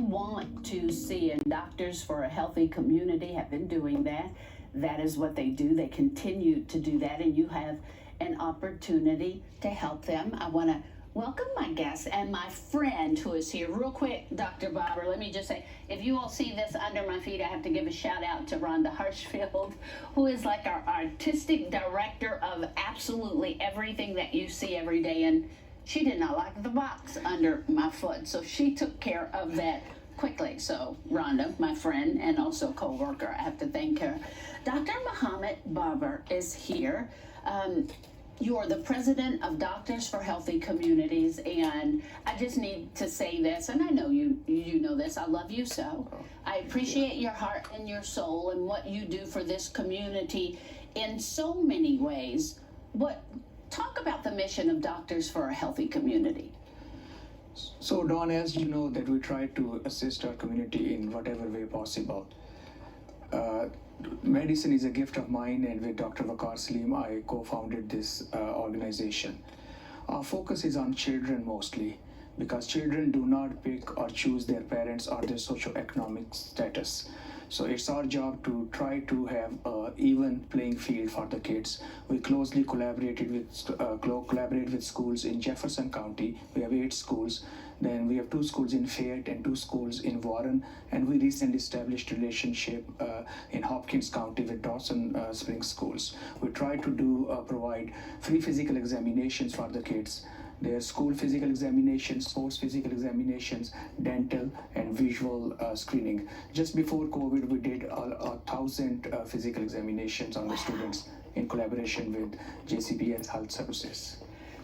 want to see, and Doctors for a Healthy Community have been doing that. That is what they do. They continue to do that, and you have an opportunity to help them. I want to welcome my guest and my friend who is here. Real quick, Dr. Babar, let me just say, if you all see this under my feet, I have to give a shout out to Rhonda Hirschfield, who is like our artistic director of absolutely everything that you see every day. And she did not like the box under my foot, so she took care of that quickly. So Rhonda, my friend and also co-worker, I have to thank her. Dr. Muhammad Babar is here. You're the president of Doctors for Healthy Communities, and I just need to say this, and I know you know this, I love you so. I appreciate your heart and your soul and what you do for this community in so many ways. Talk about the mission of Doctors for a Healthy Community. So Dawn, as you know, that we try to assist our community in whatever way possible. Medicine is a gift of mine, and with Dr. Waqar Salim, I co-founded this organization. Our focus is on children mostly, because children do not pick or choose their parents or their socioeconomic status. So it's our job to try to have an even playing field for the kids. We closely collaborate with schools in Jefferson County. We have 8 schools. Then we have 2 schools in Fayette and 2 schools in Warren. And we recently established a relationship in Hopkins County with Dawson Springs schools. We try to provide free physical examinations for the kids. There's school physical examinations, sports physical examinations, dental, and visual screening. Just before COVID, we did 1,000 physical examinations on the students in collaboration with JCPS Health Services.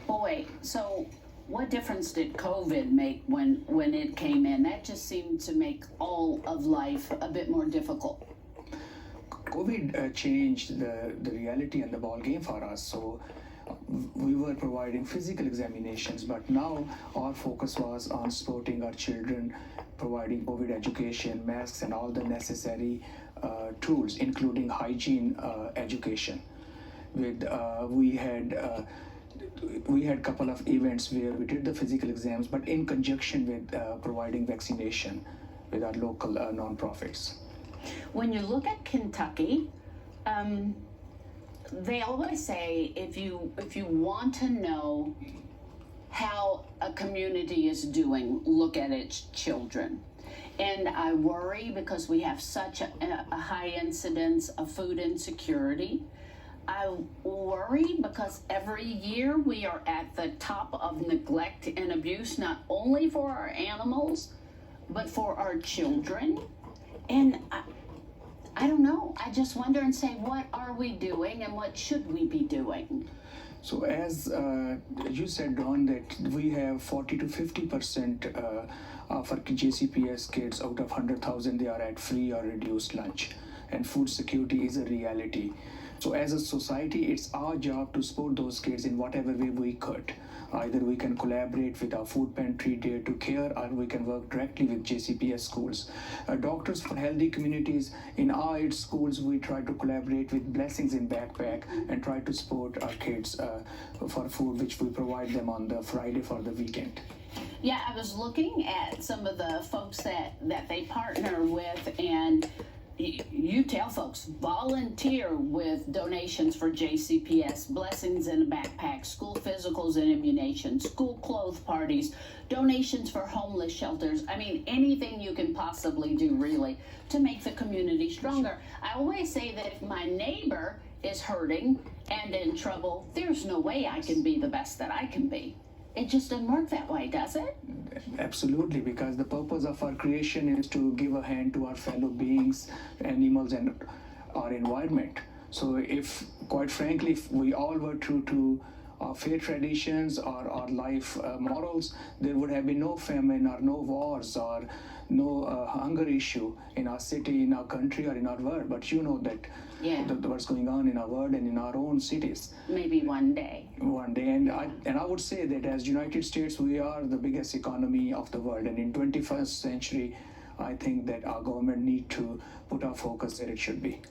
Boy, so what difference did COVID make when it came in? That just seemed to make all of life a bit more difficult. COVID changed the reality and the ball game for us. So we were providing physical examinations, but now our focus was on supporting our children, providing COVID education, masks, and all the necessary tools, including hygiene education. We had a couple of events where we did the physical exams, but in conjunction with providing vaccination with our local nonprofits. When you look at Kentucky, they always say if you want to know how a community is doing, look at its children. And I worry because we have such a high incidence of food insecurity. I worry because every year we are at the top of neglect and abuse, not only for our animals, but for our children. And I don't know. I just wonder and say, what are we doing and what should we be doing? So as you said, Dawn, that we have 40 to 50% of our JCPS kids out of 100,000, they are at free or reduced lunch. And food security is a reality. So as a society, it's our job to support those kids in whatever way we could. Either we can collaborate with our food pantry Day to Care, or we can work directly with JCPS schools. Doctors for Healthy Communities, in our 8 schools, we try to collaborate with Blessings in Backpack and try to support our kids for food, which we provide them on the Friday for the weekend. Yeah, I was looking at some of the folks that they partner with, and you tell folks, volunteer with donations for JCPS, Blessings in a Backpack, school physicals and immunizations, school clothes parties, donations for homeless shelters. I mean, anything you can possibly do, really, to make the community stronger. I always say that if my neighbor is hurting and in trouble, there's no way I can be the best that I can be. It just doesn't work that way, does it? Absolutely, because the purpose of our creation is to give a hand to our fellow beings, animals, and our environment. So if, quite frankly, if we all were true to our faith traditions or our life morals, there would have been no famine or no wars or no hunger issue in our city, in our country, or in our world. But you know that what's going on in our world and in our own cities. Maybe one day. One day, and I would say that as United States, we are the biggest economy of the world, and in 21st century, I think that our government need to put our focus where it should be.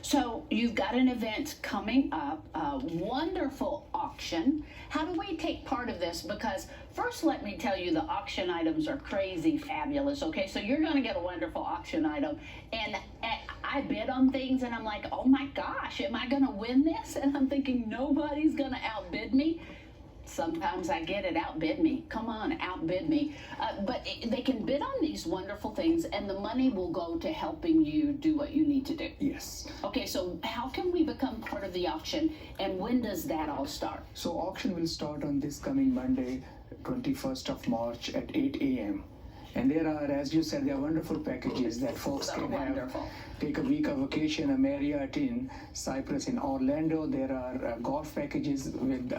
So you've got an event coming up, a wonderful auction. How do we take part of this? Because first, let me tell you, the auction items are crazy fabulous. Okay, so you're going to get a wonderful auction item, and I bid on things, and I'm like, oh my gosh, am I going to win this? And I'm thinking nobody's going to outbid me. Sometimes I get it, outbid me. Come on, outbid me. But they can bid on these wonderful things, and the money will go to helping you do what you need to do. Yes. Okay, so how can we become part of the auction, and when does that all start? So auction will start on this coming Monday, 21st of March at 8 a.m. And there are, as you said, there are wonderful packages that folks So can wonderful. have. Take a week of vacation, a Marriott in Cyprus, in Orlando. There are golf packages with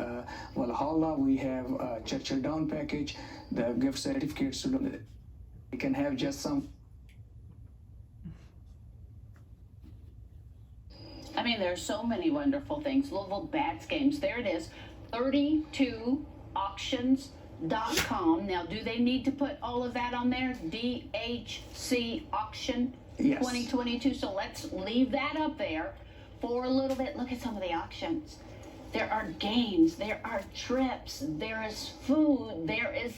Valhalla. We have a Churchill Down package, the gift certificates to them. You can have just some. I mean, there's so many wonderful things. Louisville Bats games, there it is, 32auctions.com. Now, do they need to put all of that on there? DHC Auction Yes. 2022. So let's leave that up there for a little bit. Look at some of the auctions. There are games, there are trips, there is food, there is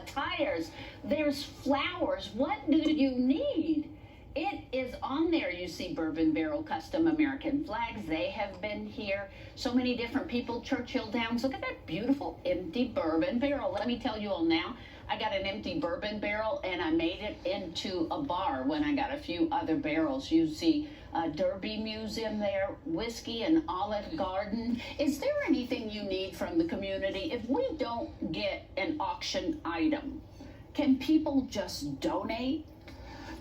tires, there's flowers. What do you need? It is on there. You see Bourbon Barrel custom American flags. They have been here. So many different people. Churchill Downs. Look at that beautiful empty bourbon barrel. Let me tell you all now, I got an empty bourbon barrel and I made it into a bar when I got a few other barrels. You see Derby Museum there, Whiskey and Olive Garden. Is there anything you need from the community? If we don't get an auction item, can people just donate?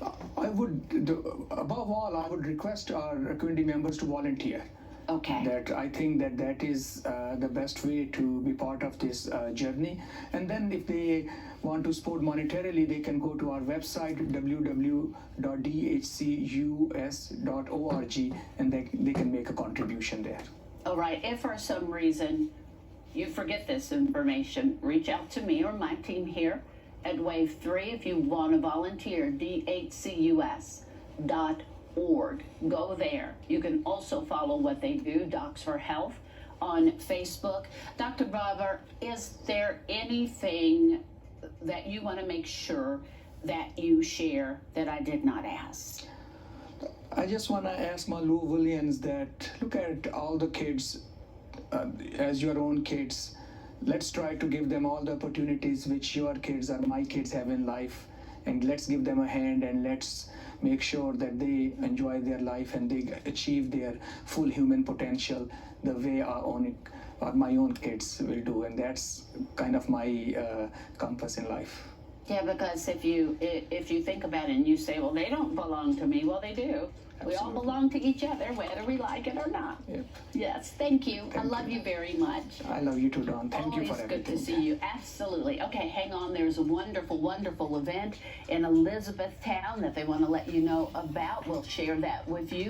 Above all, I would request our community members to volunteer. Okay. That I think that is the best way to be part of this journey. And then if they want to support monetarily, they can go to our website, www.dhcus.org, and they can make a contribution there. All right. If for some reason you forget this information, reach out to me or my team here at Wave3 if you want to volunteer, dhcus.org. Go there. You can also follow what they do, Docs for Health, on Facebook. Dr. Babar, is there anything that you want to make sure that you share that I did not ask? I just want to ask my Louisvillians that look at all the kids as your own kids. Let's try to give them all the opportunities which your kids or my kids have in life, and let's give them a hand, and let's make sure that they enjoy their life and they achieve their full human potential the way my own kids will do. And that's kind of my compass in life. Yeah, because if you think about it and you say, well, they don't belong to me, well, they do. We all Absolutely. belong to each other, whether we like it or not. Yep. Yes, thank you. I Thank love you. you very much. I love you too, Dawn. Thank you Always for everything. good to see you. Absolutely. Okay, hang on. There's a wonderful, wonderful event in Elizabethtown that they want to let you know about. We'll share that with you.